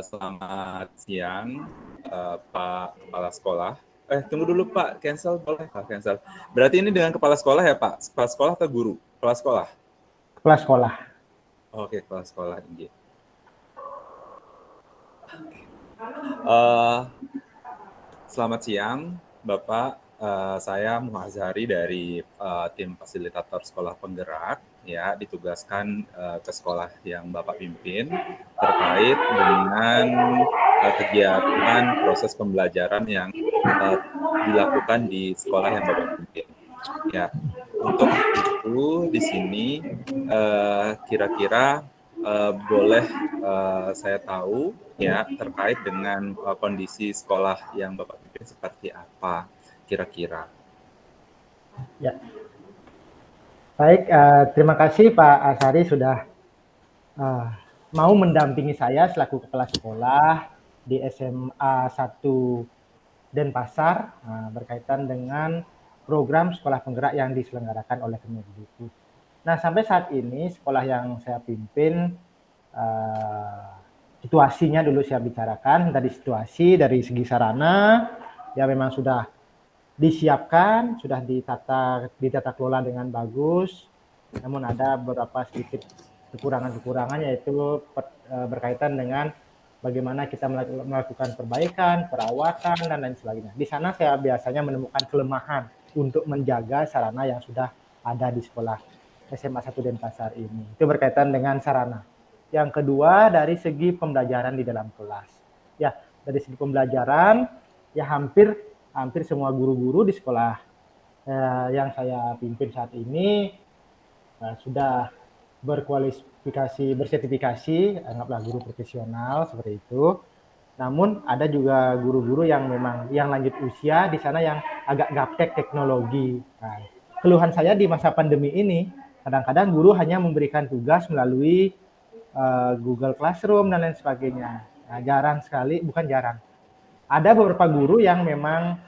Selamat siang, Pak Kepala Sekolah. Tunggu dulu Pak, cancel boleh Pak, cancel. Berarti ini dengan Kepala Sekolah ya Pak? Kepala Sekolah atau guru? Kepala Sekolah? Kepala sekolah. Oke, Kepala Sekolah. Uh, Selamat siang, Bapak. Saya Muhazari dari tim fasilitator sekolah penggerak, ya, ditugaskan ke sekolah yang Bapak pimpin terkait dengan kegiatan proses pembelajaran yang dilakukan di sekolah yang Bapak pimpin. Ya, untuk itu di sini kira-kira boleh saya tahu ya terkait dengan kondisi sekolah yang Bapak pimpin seperti apa kira-kira. Ya. Baik, terima kasih Pak Asari sudah mau mendampingi saya selaku kepala sekolah di SMA 1 Denpasar berkaitan dengan program sekolah penggerak yang diselenggarakan oleh Kemendikbud. Nah, sampai saat ini sekolah yang saya pimpin situasinya dulu saya bicarakan. Dari situasi, dari segi sarana, ya memang sudah disiapkan, sudah ditata kelola dengan bagus. Namun ada beberapa sedikit kekurangan-kekurangan, yaitu berkaitan dengan bagaimana kita melakukan perbaikan, perawatan, dan lain sebagainya. Di sana saya biasanya menemukan kelemahan untuk menjaga sarana yang sudah ada di sekolah SMA 1 Denpasar ini. Itu berkaitan dengan sarana. Yang kedua, dari segi pembelajaran di dalam kelas. Ya, dari segi pembelajaran, ya hampir semua guru-guru di sekolah yang saya pimpin saat ini sudah bersertifikasi, anggaplah guru profesional seperti itu. Namun ada juga guru-guru yang memang yang lanjut usia di sana yang agak gaptek teknologi. Nah, keluhan saya di masa pandemi ini, kadang-kadang guru hanya memberikan tugas melalui Google Classroom dan lain sebagainya. Nah, jarang sekali, bukan jarang. Ada beberapa guru yang memang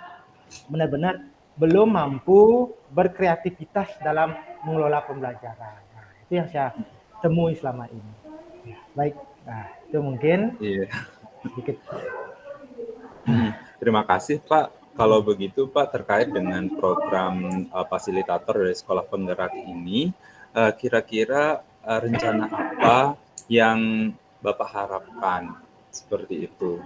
benar-benar belum mampu berkreativitas dalam mengelola pembelajaran. Nah, itu yang saya temui selama ini. Ya, baik, nah itu mungkin Iya. sedikit. Terima kasih Pak. Kalau begitu Pak terkait dengan program fasilitator dari sekolah penggerak ini, kira-kira rencana apa yang Bapak harapkan seperti itu?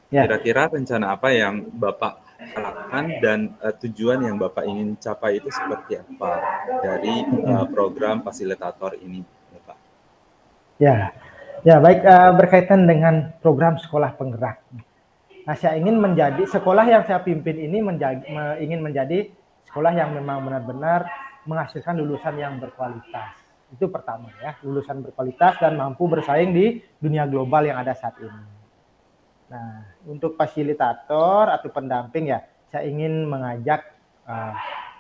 Ya, Kira-kira rencana apa yang Bapak harapkan dan tujuan yang Bapak ingin capai itu seperti apa dari program fasilitator ini, Bapak? ya, ya baik, berkaitan dengan program sekolah penggerak. Nah, saya ingin menjadi sekolah yang saya pimpin ini ingin menjadi sekolah yang memang benar-benar menghasilkan lulusan yang berkualitas. Itu pertama ya, lulusan berkualitas dan mampu bersaing di dunia global yang ada saat ini. Nah, untuk fasilitator atau pendamping ya, saya ingin mengajak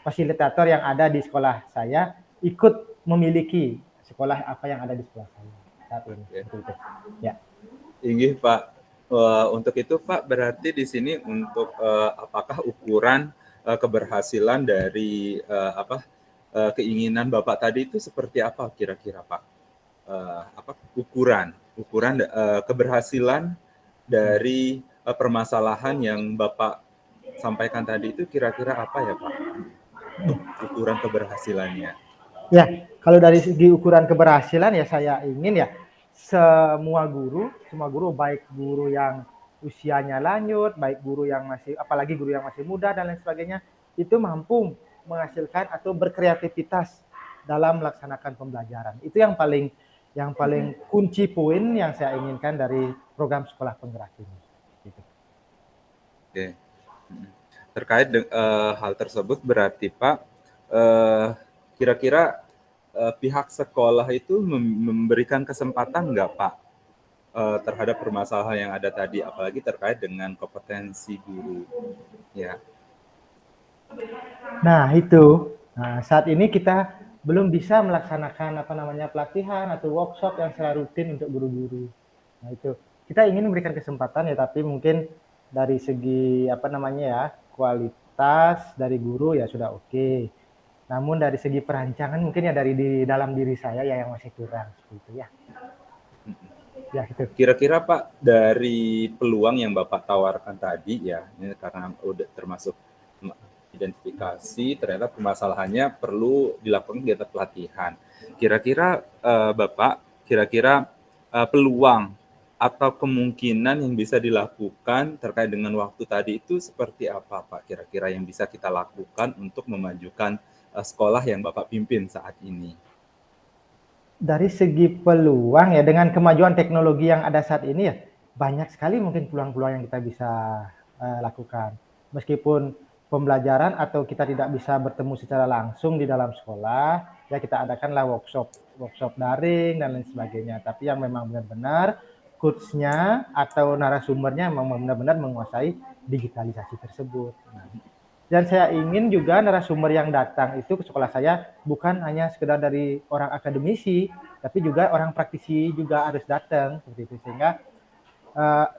fasilitator yang ada di sekolah saya ikut memiliki sekolah apa yang ada di sekolah saya saat ini. Seperti itu. Ya. Inggih Pak. Untuk itu Pak berarti di sini untuk apakah ukuran keberhasilan dari keinginan Bapak tadi itu seperti apa kira-kira Pak? Ukuran keberhasilan dari permasalahan yang Bapak sampaikan tadi itu kira-kira apa ya Pak? Untuk ukuran keberhasilannya. Ya, kalau dari segi ukuran keberhasilan ya saya ingin ya semua guru baik guru yang usianya lanjut, baik guru yang masih apalagi guru yang masih muda dan lain sebagainya itu mampu menghasilkan atau berkreativitas dalam melaksanakan pembelajaran. Itu yang paling kunci poin yang saya inginkan dari program sekolah penggerak ini. Gitu. Oke. Terkait hal tersebut berarti Pak kira-kira pihak sekolah itu memberikan kesempatan nggak Pak terhadap permasalahan yang ada tadi, apalagi terkait dengan kompetensi guru, ya. Nah itu, saat ini kita belum bisa melaksanakan pelatihan atau workshop yang secara rutin untuk guru-guru. Nah itu, kita ingin memberikan kesempatan ya, tapi mungkin dari segi kualitas dari guru ya sudah oke. Namun dari segi perancangan mungkin ya dari di dalam diri saya ya yang masih kurang seperti itu ya. Ya itu. Kira-kira Pak, dari peluang yang Bapak tawarkan tadi ya, ini karena udah termasuk identifikasi, ternyata permasalahannya perlu dilakukan kegiatan pelatihan. Kira-kira Bapak, kira-kira peluang atau kemungkinan yang bisa dilakukan terkait dengan waktu tadi itu seperti apa Pak? Kira-kira yang bisa kita lakukan untuk memajukan sekolah yang Bapak pimpin saat ini? Dari segi peluang ya, dengan kemajuan teknologi yang ada saat ini ya, banyak sekali mungkin peluang-peluang yang kita bisa lakukan. Meskipun pembelajaran atau kita tidak bisa bertemu secara langsung di dalam sekolah, ya kita adakanlah workshop daring dan lain sebagainya. Tapi yang memang benar-benar coach-nya atau narasumbernya memang benar-benar menguasai digitalisasi tersebut. Nah, dan saya ingin juga narasumber yang datang itu ke sekolah saya bukan hanya sekedar dari orang akademisi, tapi juga orang praktisi juga harus datang seperti itu, sehingga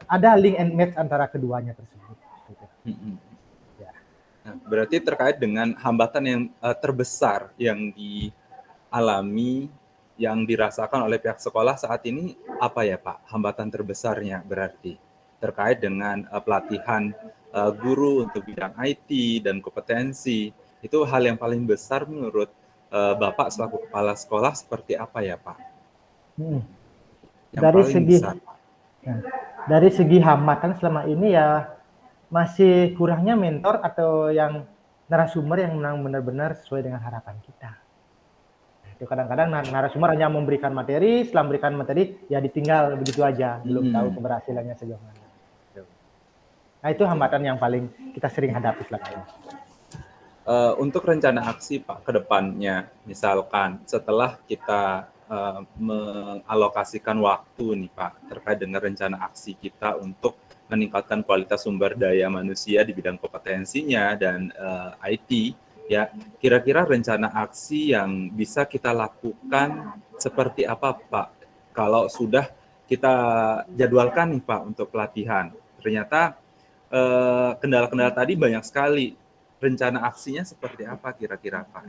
ada link and match antara keduanya tersebut. Ya. Nah, berarti terkait dengan hambatan yang terbesar yang dialami, yang dirasakan oleh pihak sekolah saat ini apa ya Pak? Hambatan terbesarnya berarti terkait dengan pelatihan guru untuk bidang IT dan kompetensi. Itu hal yang paling besar menurut Bapak selaku kepala sekolah seperti apa ya Pak? Hmm. Yang Dari paling segi besar. nah, dari segi hambatan selama ini ya masih kurangnya mentor atau yang narasumber yang memang benar-benar sesuai dengan harapan kita. Itu kadang-kadang narasumber hanya memberikan materi, setelah memberikan materi ya ditinggal begitu aja, belum tahu keberhasilannya sejauh mana. Nah itu hambatan yang paling kita sering hadapi selama ini. Untuk rencana aksi Pak ke depannya, misalkan setelah kita mengalokasikan waktu nih Pak terkait dengan rencana aksi kita untuk meningkatkan kualitas sumber daya manusia di bidang kompetensinya dan IT, ya kira-kira rencana aksi yang bisa kita lakukan seperti apa Pak? Kalau sudah kita jadwalkan nih Pak untuk pelatihan, ternyata kendala-kendala tadi banyak sekali. Rencana aksinya seperti apa kira-kira Pak?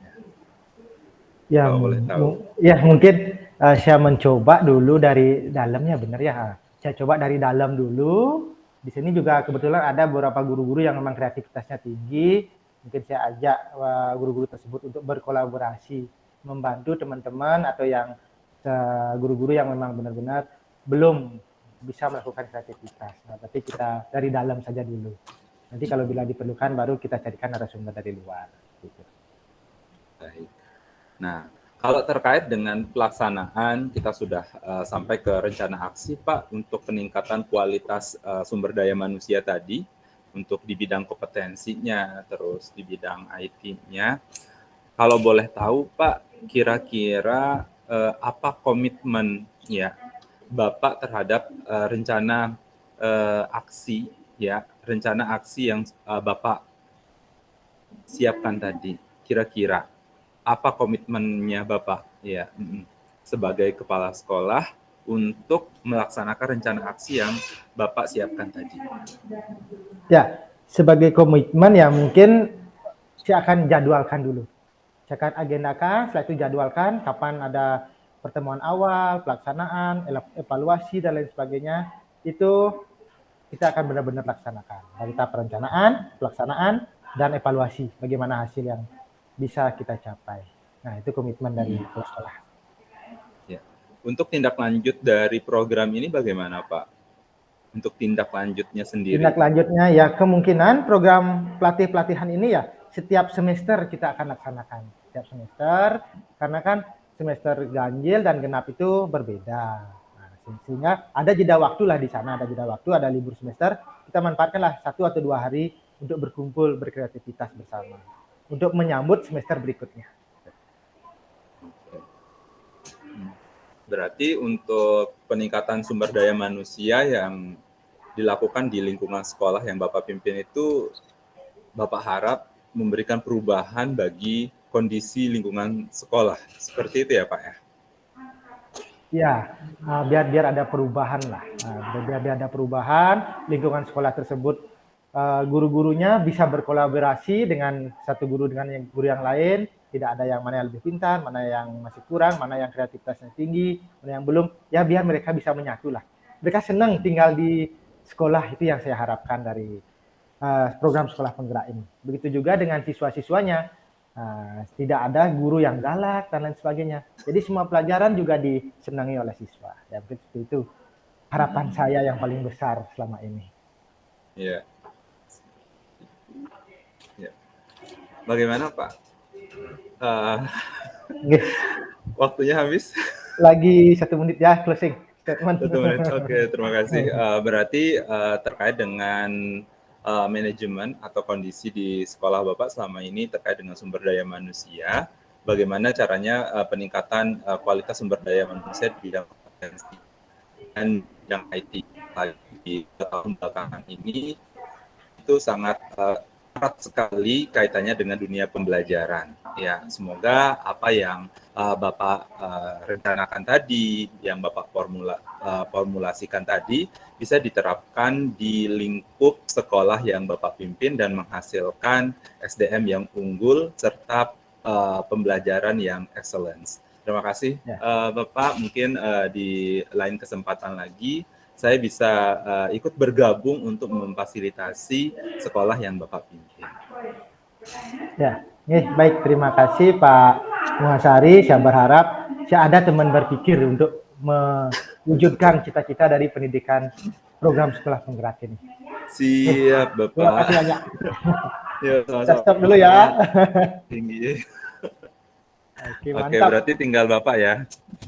Ya, Kalau boleh tahu. ya mungkin saya mencoba dulu dari dalamnya, benar ya. Saya coba dari dalam dulu. Di sini juga kebetulan ada beberapa guru-guru yang memang kreativitasnya tinggi. Mungkin saya ajak guru-guru tersebut untuk berkolaborasi, membantu teman-teman atau yang guru-guru yang memang benar-benar belum bisa melakukan kreativitas. Nah, tapi kita dari dalam saja dulu. Nanti kalau bila diperlukan baru kita carikan narasumber dari luar. Gitu. Baik. Nah, kalau terkait dengan pelaksanaan, kita sudah sampai ke rencana aksi Pak untuk peningkatan kualitas sumber daya manusia tadi, untuk di bidang kompetensinya, terus di bidang IT-nya. Kalau boleh tahu Pak, kira-kira apa komitmen ya Bapak terhadap rencana aksi ya, rencana aksi yang Bapak siapkan tadi, kira-kira apa komitmennya Bapak ya sebagai kepala sekolah untuk melaksanakan rencana aksi yang Bapak siapkan tadi? Ya, sebagai komitmen ya mungkin saya akan jadwalkan dulu. Saya akan agendakan, setelah itu jadwalkan kapan ada pertemuan awal, pelaksanaan, evaluasi dan lain sebagainya. Itu kita akan benar-benar laksanakan dari tahap perencanaan, pelaksanaan, dan evaluasi bagaimana hasil yang bisa kita capai. Nah, itu komitmen dari sekolah. Ya. Untuk tindak lanjut dari program ini bagaimana Pak? Untuk tindak lanjutnya sendiri? Tindak lanjutnya ya kemungkinan program pelatihan ini ya setiap semester kita akan laksanakan. Setiap semester, karena kan semester ganjil dan genap itu berbeda. Nah, sehingga ada jeda waktu lah di sana, ada jeda waktu, ada libur semester, kita manfaatkanlah 1 atau 2 hari untuk berkumpul, berkreativitas bersama. Untuk menyambut semester berikutnya. Berarti untuk peningkatan sumber daya manusia yang dilakukan di lingkungan sekolah yang Bapak pimpin itu, Bapak harap memberikan perubahan bagi kondisi lingkungan sekolah. Seperti itu ya Pak ya? Ya, biar ada perubahan lah. Biar ada perubahan, lingkungan sekolah tersebut guru-gurunya bisa berkolaborasi dengan satu guru dengan guru yang lain, tidak ada yang mana yang lebih pintar, mana yang masih kurang, mana yang kreativitasnya tinggi, mana yang belum, ya biar mereka bisa menyatu lah. mereka senang tinggal di sekolah. Itu yang saya harapkan dari program sekolah penggerak ini. Begitu juga dengan siswa-siswanya, tidak ada guru yang galak dan lain sebagainya. Jadi semua pelajaran juga disenangi oleh siswa. Ya, seperti itu harapan saya yang paling besar selama ini. Ya. Ya. Bagaimana Pak? Waktunya habis. Lagi 1 menit ya closing statement. 1 menit. Oke, terima kasih. Berarti terkait dengan manajemen atau kondisi di sekolah Bapak selama ini terkait dengan sumber daya manusia, bagaimana caranya peningkatan kualitas sumber daya manusia di bidang kompetensi dan bidang IT di tahun belakangan ini itu sangat erat sekali kaitannya dengan dunia pembelajaran. Ya, semoga apa yang Bapak rencanakan tadi, yang Bapak formulasikan tadi, bisa diterapkan di lingkup sekolah yang Bapak pimpin dan menghasilkan SDM yang unggul serta pembelajaran yang excellence. Terima kasih Bapak. Mungkin di lain kesempatan lagi saya bisa ikut bergabung untuk memfasilitasi sekolah yang Bapak pimpin. Ya, baik, terima kasih Pak Muhasari. Saya berharap saya ada teman berpikir untuk mewujudkan cita-cita dari pendidikan program sekolah penggerak ini. Siap, Bapak. Terima kasih banyak. Ya, Kita stop dulu ya. Tinggi. Oke, Oke, mantap. berarti tinggal Bapak ya.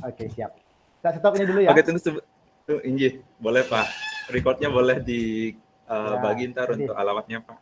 Oke, siap. Kita stop ini dulu ya. Oke, tunggu Inji, boleh Pak. Recordnya boleh dibagi ntar untuk alamatnya Pak.